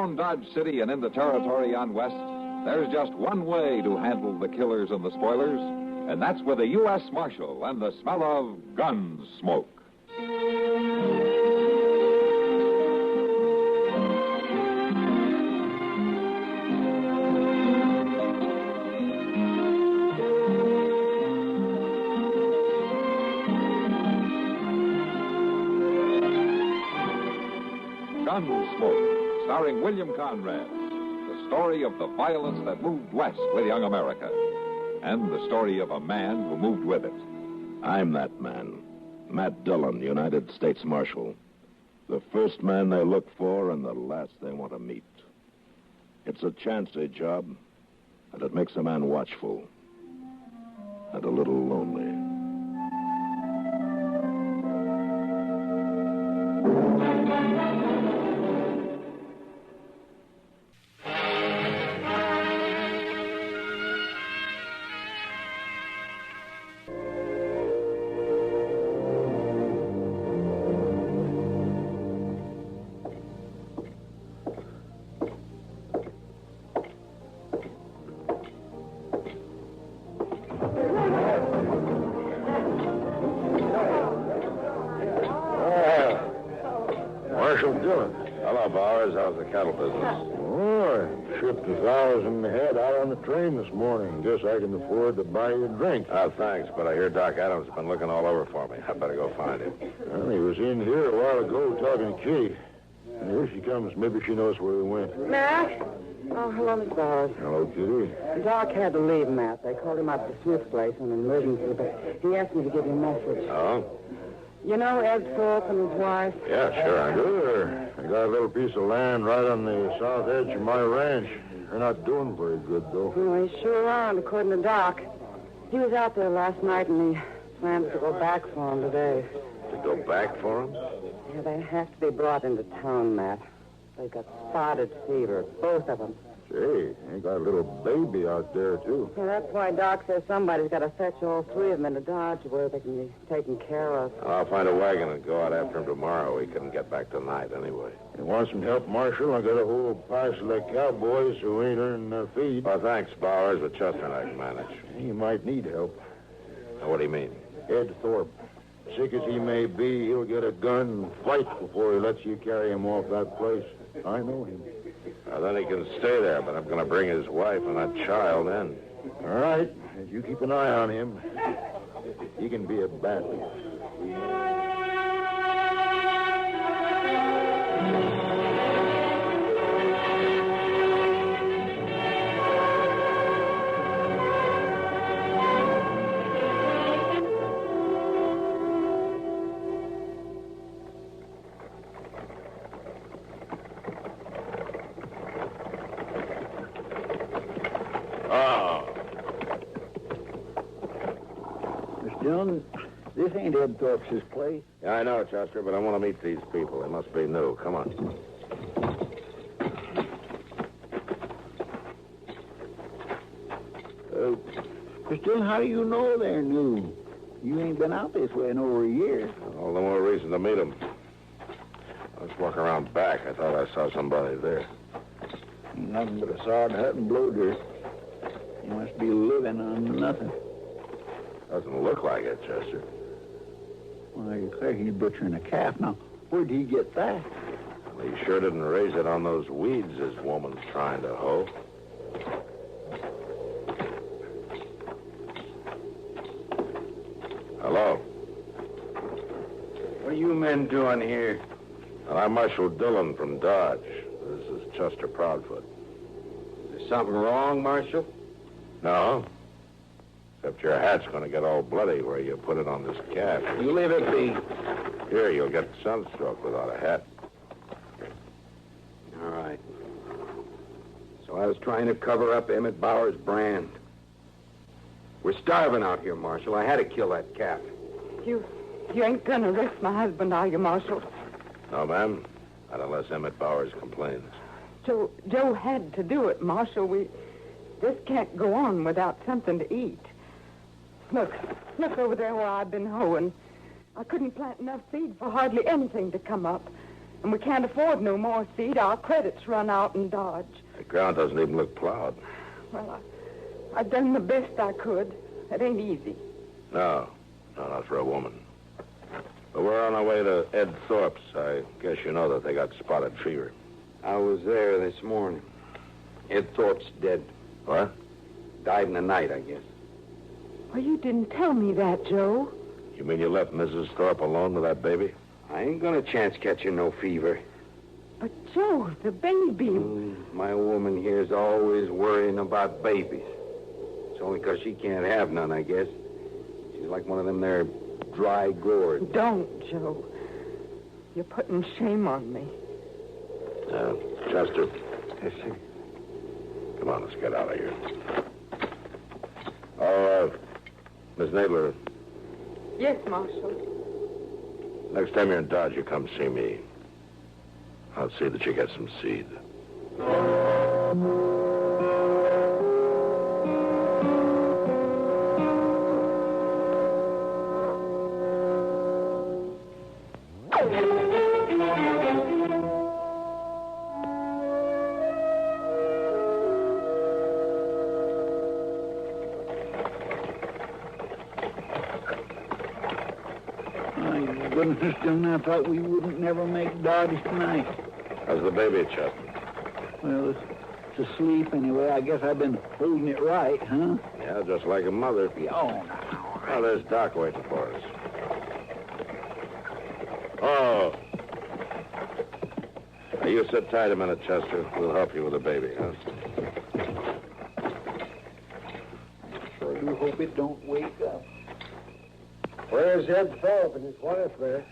around Dodge City and into territory on west, there's just one way to handle the killers and the spoilers, and that's with a U.S. Marshal and the smell of Gunsmoke. Gunsmoke, starring William Conrad. The story of the violence that moved west with young America. And the story of a man who moved with it. I'm that man. Matt Dillon, United States Marshal. The first man they look for and the last they want to meet. It's a chancy job, and it makes a man watchful. And a little lonely. Marshal Dillon. Hello, Bowers. How's the cattle business? Oh, I shipped 1,000 head out on the train this morning. Guess I can afford to buy you a drink. Oh, thanks, but I hear Doc Adams has been looking all over for me. I better go find him. Well, he was in here a while ago talking to Kitty. And here she comes. Maybe she knows where he went. Matt? Oh, hello, Miss Bowers. Hello, Kitty. Doc had to leave, Matt. They called him up to Smith's place on an emergency, but he asked me to give you a message. Oh? You know Ed Thorpe and his wife? Yeah, sure I do. Sure. I got a little piece of land right on the south edge of my ranch. They're not doing very good, though. Well, they sure aren't, according to Doc. He was out there last night, and he plans to go back for him today. To go back for him? Yeah, they have to be brought into town, Matt. They got spotted fever, both of them. Say, they got a little baby out there, too. Yeah, that's why Doc says somebody's got to fetch all three of them into Dodge where they can be taken care of. I'll find a wagon and go out after him tomorrow. He couldn't get back tonight anyway. You want some help, Marshal? I got a whole parcel of cowboys who ain't earning their feed. Oh, thanks, Bowers, but Chester and I can manage. He might need help. Now, what do you mean? Ed Thorpe. Sick as he may be, he'll get a gun and fight before he lets you carry him off that place. I know him. Now, then he can stay there, but I'm going to bring his wife and that child in. All right. If you keep an eye on him, he can be a bandit. Dillon, this ain't Ed Thorpe's place. Yeah, I know, Chester, but I want to meet these people. They must be new. Come on. Mr. Dillon, how do you know they're new? You ain't been out this way in over a year. All the more reason to meet them. I was walking around back. I thought I saw somebody there. Nothing but a sod hut and blow dirt. You must be living on nothing. Doesn't look like it, Chester. Well, you're clear he's butchering a calf. Now, where'd he get that? Well, he sure didn't raise it on those weeds this woman's trying to hoe. Hello. What are you men doing here? And I'm Marshal Dillon from Dodge. This is Chester Proudfoot. Is there something wrong, Marshal? No. Except your hat's going to get all bloody where you put it on this calf. You leave it be. Here, you'll get sunstroke without a hat. All right. So I was trying to cover up Emmett Bauer's brand. We're starving out here, Marshal. I had to kill that calf. You ain't gonna arrest my husband, are you, Marshal? No, ma'am. Not unless Emmett Bowers complains. Joe had to do it, Marshal. We just can't go on without something to eat. Look over there where I've been hoeing. I couldn't plant enough seed for hardly anything to come up. And we can't afford no more seed. Our credits run out in Dodge. The ground doesn't even look plowed. Well, I've done the best I could. It ain't easy. No, not for a woman. But we're on our way to Ed Thorpe's. I guess you know that they got spotted fever. I was there this morning. Ed Thorpe's dead. What? Died in the night, I guess. Well, you didn't tell me that, Joe. You mean you left Mrs. Thorpe alone with that baby? I ain't gonna chance catching no fever. But, Joe, the baby... My woman here's always worrying about babies. It's only 'cause she can't have none, I guess. She's like one of them there dry gourds. Don't, Joe. You're putting shame on me. Chester. Yes, sir. Come on, let's get out of here. Oh, Miss Nadler, Yes, Marshal. next time you're in Dodge, you come see me. I'll see that you get some seed. Goodness, Dillon, I thought we wouldn't never make Dodge tonight. How's the baby, Chester? Well, it's asleep anyway. I guess I've been holding it right, huh? Yeah, just like a mother. Oh, now. Oh, there's Doc waiting for us. Oh. Now, you sit tight a minute, Chester. We'll help you with the baby, huh? Sure do hope it don't wake up. Where's Ed Thorpe and his wife there?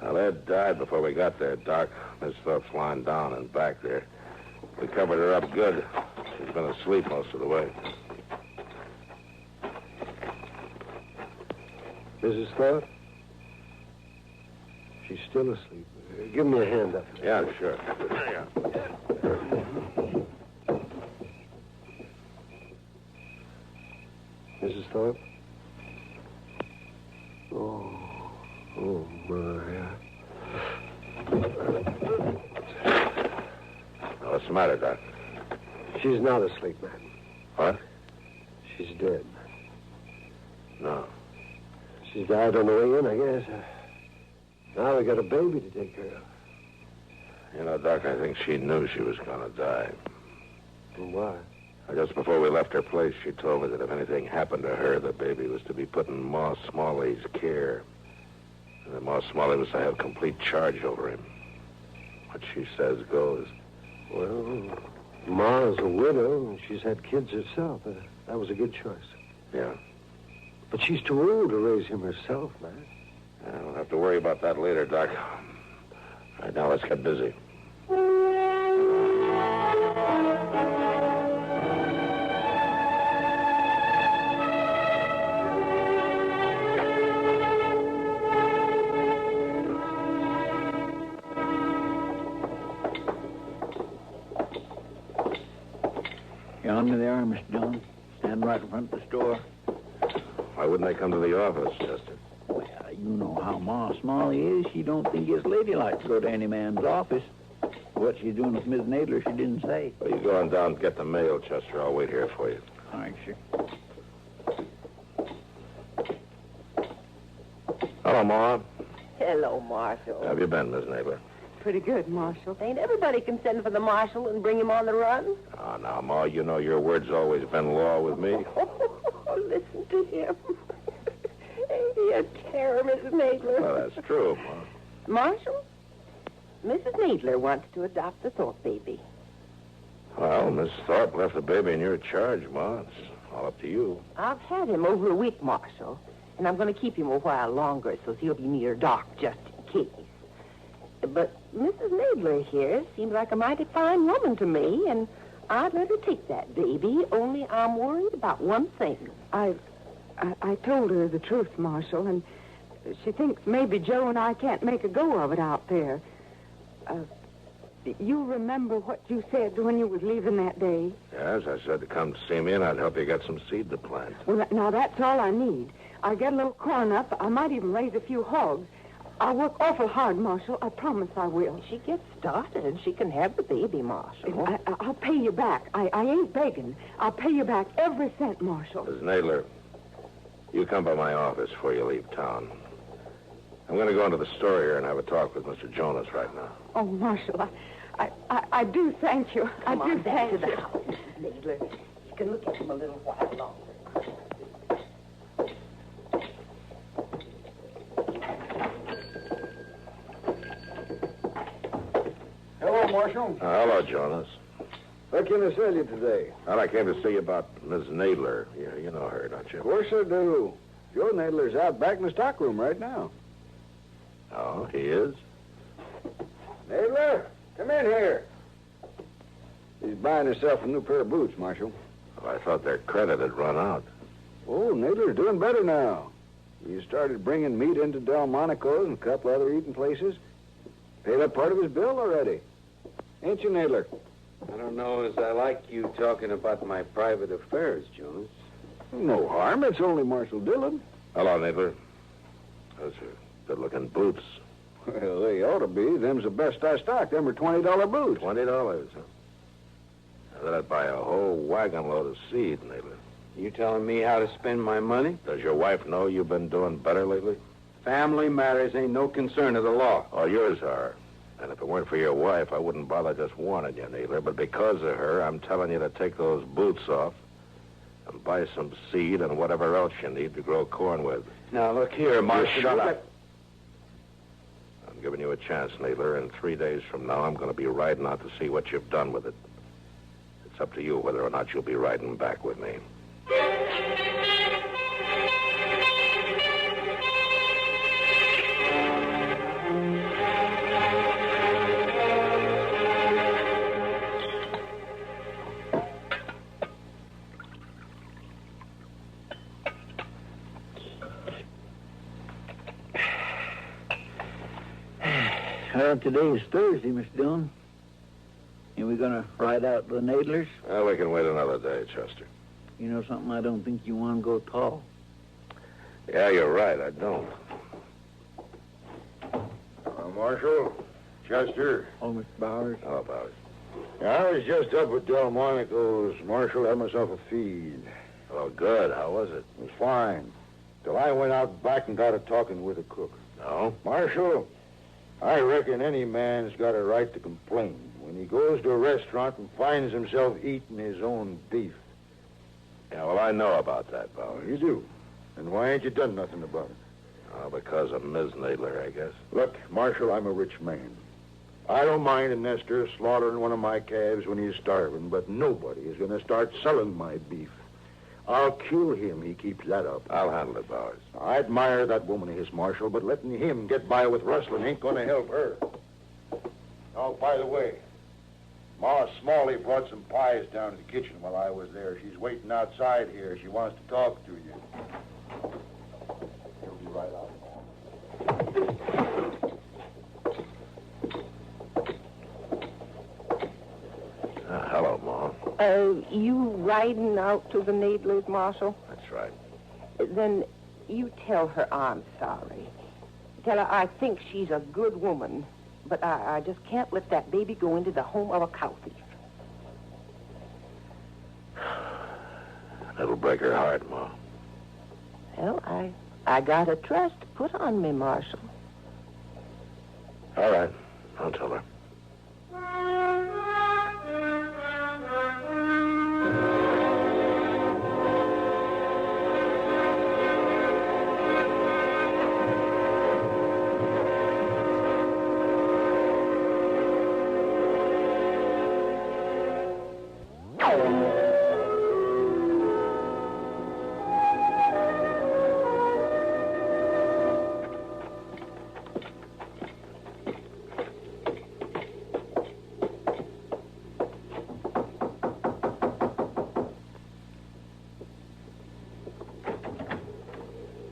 Well, Ed died before we got there, Doc. Miss Thorpe's lying down and back there. We covered her up good. She's been asleep most of the way. Mrs. Thorpe? She's still asleep. Give me a hand up. Yeah, sure. There you Mrs. Thorpe? Oh, my. What's the matter, Doc? She's not asleep, man. What? She's dead. No. She died on the way in, I guess. Now we got a baby to take care of. You know, Doc, I think she knew she was going to die. And why? Just before we left her place, she told me that if anything happened to her, the baby was to be put in Ma Smalley's care. And that Ma Smalley was to have complete charge over him. What she says goes. Well, Ma's a widow, and she's had kids herself. That was a good choice. Yeah. But she's too old to raise him herself, man. We'll have to worry about that later, Doc. All right, now let's get busy. Yonder they are, Mr. Dillon. Stand right in front of the store. Why wouldn't they come to the office, Chester? Well, you know how Ma Smalley is. She don't think it's ladylike to go to any man's office. What she's doing with Miss Nadler, she didn't say. Well, you go on down and get the mail, Chester. I'll wait here for you. All right, sir. Hello, Ma. Hello, Marshal. How have you been, Miss Nadler? Pretty good, Marshal. Ain't everybody can send for the marshal and bring him on the run? Oh, now, Ma, you know your word's always been law with me. Oh, listen to him. Ain't he a terror, Mrs. Nadler? Well, that's true, Ma. Marshal, Mrs. Nadler wants to adopt the Thorpe baby. Well, Miss Thorpe left the baby in your charge, Ma. It's all up to you. I've had him over a week, Marshal, and I'm going to keep him a while longer so he'll be near Doc just in case. But Mrs. Nadler here seems like a mighty fine woman to me, and I'd let her take that baby, only I'm worried about one thing. I told her the truth, Marshal, and she thinks maybe Joe and I can't make a go of it out there. You remember what you said when you was leaving that day? Yes, I said to come to see me, and I'd help you get some seed to plant. Well, now that's all I need. I get a little corn up. I might even raise a few hogs. I'll work awful hard, Marshal. I promise I will. She gets started. She can have the baby, Marshal. I'll pay you back. I ain't begging. I'll pay you back every cent, Marshal. Miss Nadler, you come by my office before you leave town. I'm going to go into the store here and have a talk with Mr. Jonas right now. Oh, Marshal, I do thank you. Come on back to the you. house, Mrs. Nadler. You can look at him a little while longer. Hello, Marshal. Hello, Jonas. What can I tell you today? Well, I came to see you about Miss Nadler. You know her, don't you? Of course I do. Joe Nadler's out back in the stockroom right now. Oh, he is? Nadler, come in here. He's buying himself a new pair of boots, Marshal. Well, I thought their credit had run out. Oh, Nadler's doing better now. He started bringing meat into Delmonico's and a couple other eating places. Paid up part of his bill already. Ain't you, Nadler? I don't know as I like you talking about my private affairs, Jonas. No harm. It's only Marshal Dillon. Hello, Nadler. Those are good-looking boots. Well, they ought to be. Them's the best I stock. Them are $20 boots. $20, huh? Now, that'd buy a whole wagon load of seed, Nadler. You telling me how to spend my money? Does your wife know you've been doing better lately? Family matters ain't no concern of the law. Oh, yours are. And if it weren't for your wife, I wouldn't bother just warning you, Nadler. But because of her, I'm telling you to take those boots off and buy some seed and whatever else you need to grow corn with. Now, look here, Marshal. Shut up. I'm giving you a chance, Nadler, and 3 days from now, I'm going to be riding out to see what you've done with it. It's up to you whether or not you'll be riding back with me. Well, today is Thursday, Mr. Dillon. And we're going to ride out to the Nadlers? Well, we can wait another day, Chester. You know something? I don't think you want to go tall. Yeah, you're right. I don't. Marshal, Chester. Oh, Mr. Bowers. How about it? I was just up at Delmonico's, Marshal. Had myself a feed. Oh, good. How was it? It was fine. Till I went out back and got a talking with the cook. No? Marshal, I reckon any man's got a right to complain when he goes to a restaurant and finds himself eating his own beef. Yeah, well, I know about that, Bowers. You do. And why ain't you done nothing about it? Oh, because of Ms. Nadler, I guess. Look, Marshal, I'm a rich man. I don't mind a nester slaughtering one of my calves when he's starving, but nobody is going to start selling my beef. I'll kill him. He keeps that up. I'll handle it, Bowers. I admire that woman of his, Marshal, but letting him get by with rustling ain't going to help her. Oh, by the way, Ma Smalley brought some pies down to the kitchen while I was there. She's waiting outside here. She wants to talk to you. She'll be right out. Hello, Ma. You riding out to the Nadlers, Marshal? That's right. Then you tell her I'm sorry. Tell her I think she's a good woman, but I just can't let that baby go into the home of a cow thief. That'll break her heart, Ma. Well, I got a trust put on me, Marshal. All right. I'll tell her.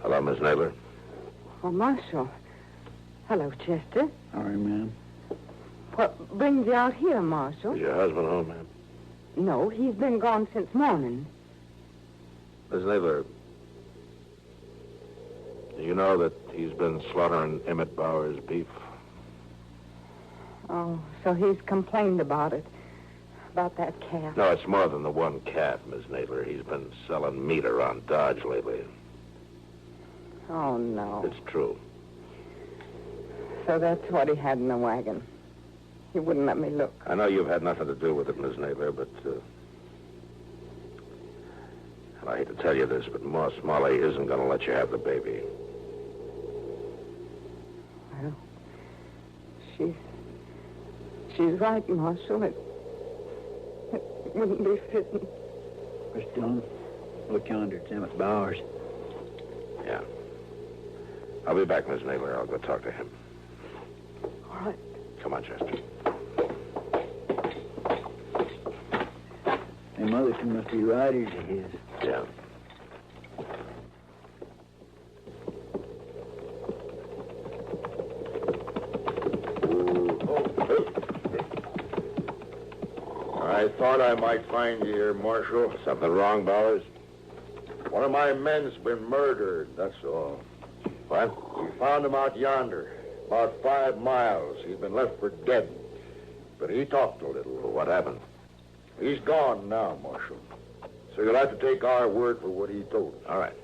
Hello, Miss Nadler. Oh, Marshal. Hello, Chester. Sorry, ma'am. What brings you out here, Marshal? Is your husband home, ma'am? No, he's been gone since morning. Miss Nadler, Do you know that he's been slaughtering Emmett Bauer's beef? Oh, so he's complained about it. About that calf. No, it's more than the one calf, Miss Nadler. He's been selling meat around Dodge lately. Oh, no. It's true. So that's what he had in the wagon. He wouldn't let me look. I know you've had nothing to do with it, Miss Nadler, but... I hate to tell you this, but Ma Smalley isn't going to let you have the baby. Well, she's right, Marshal. It wouldn't be fitting. Miss Dillon, look yonder. It's Emmett Bowers. Yeah. I'll be back, Miss Nadler. I'll go talk to him. All right. Come on, Chester. Them other two must be riders of his. Yeah. I thought I might find you here, Marshal. Something wrong, Bowers? One of my men's been murdered, that's all. What? We found him out yonder, about 5 miles. He'd been left for dead. But he talked a little. Well, what happened? He's gone now, Marshal. So you'll have to take our word for what he told us. All right.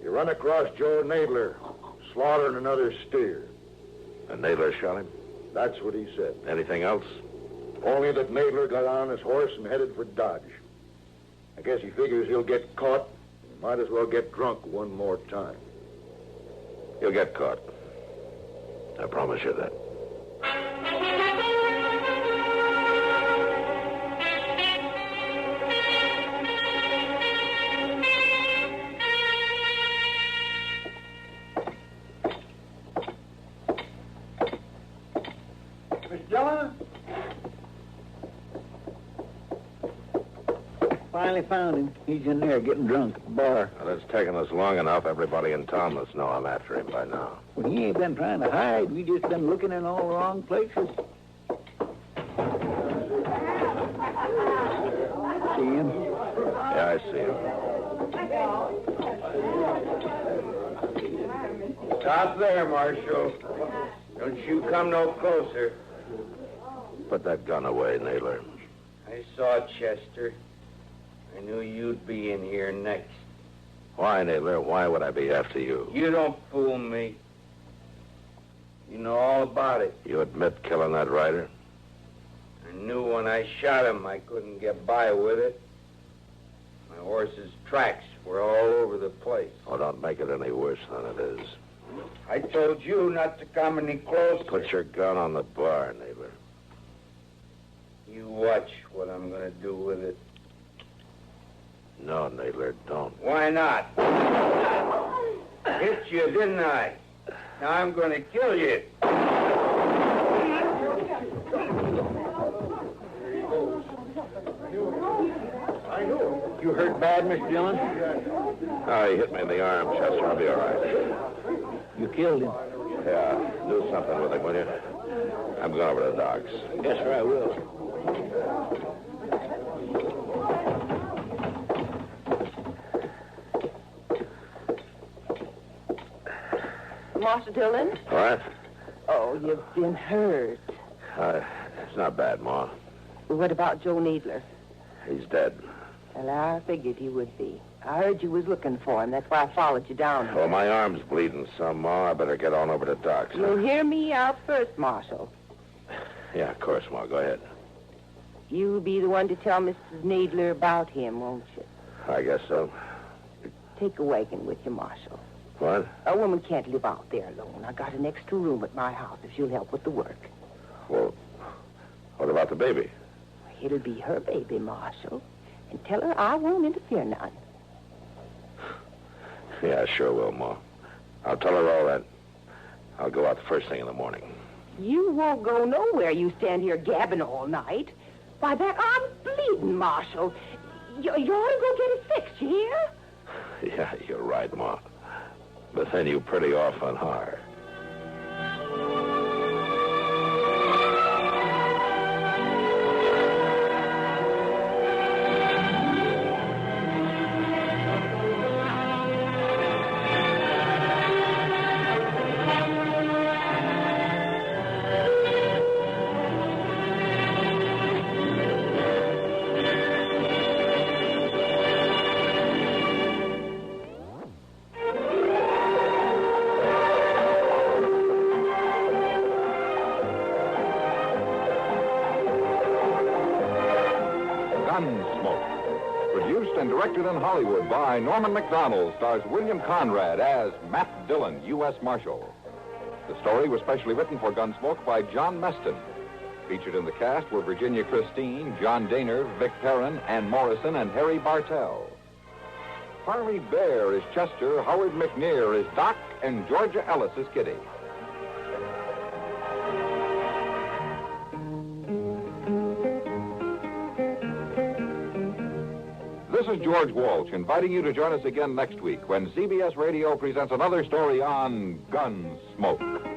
You run across Joe Nadler, slaughtering another steer. And Nadler shot him? That's what he said. Anything else? Only that Nadler got on his horse and headed for Dodge. I guess he figures he'll get caught. He might as well get drunk one more time. You'll get caught. I promise you that. Miss Dillon? Finally found him. He's in there getting drunk at the bar. Well, it's taken us long enough. Everybody in town must know I'm after him by now. Well, he ain't been trying to hide. We just been looking in all the wrong places. See him? Yeah, I see him. Stop there, Marshal. Don't you come no closer. Put that gun away, Nadler. I saw Chester. I knew you'd be in here next. Why, Nadler? Why would I be after you? You don't fool me. You know all about it. You admit killing that rider? I knew when I shot him I couldn't get by with it. My horse's tracks were all over the place. Oh, don't make it any worse than it is. I told you not to come any closer. Put your gun on the bar, Nadler. You watch what I'm going to do with it. No, Nadler, don't. Why not? Hit you, didn't I? Now I'm going to kill you. You hurt bad, Miss Dillon? Oh, he hit me in the arm, Chester. I'll be all right. You killed him. Yeah, do something with him, will you? I'm going over to the docks. Yes, sir, I will. Master Dillon? What? Oh, you've been hurt. It's not bad, Ma. What about Joe Needler? He's dead. Well, I figured he would be. I heard you was looking for him. That's why I followed you down here. Well, my arm's bleeding some, Ma. I better get on over to docks. You'll hear me out first, Marshal. Yeah, of course, Ma. Go ahead. You'll be the one to tell Mrs. Needler about him, won't you? I guess so. Take a wagon with you, Marshal. What? A woman can't live out there alone. I got an extra room at my house if she'll help with the work. Well, what about the baby? It'll be her baby, Marshal. And tell her I won't interfere none. Yeah, sure will, Ma. I'll tell her all that. I'll go out the first thing in the morning. You won't go nowhere. You stand here gabbing all night. Why, that arm's bleeding, Marshal. You ought to go get it fixed, you hear? Yeah, you're right, Ma. But then you pretty often are. and directed in Hollywood by Norman Macdonald, stars William Conrad as Matt Dillon, U.S. Marshal. The story was specially written for Gunsmoke by John Meston. Featured in the cast were Virginia Christine, John Daner, Vic Perrin, Ann Morrison, and Harry Bartell. Harley Bear is Chester, Howard McNear is Doc, and Georgia Ellis is Kitty. This is George Walsh inviting you to join us again next week when CBS Radio presents another story on Gunsmoke.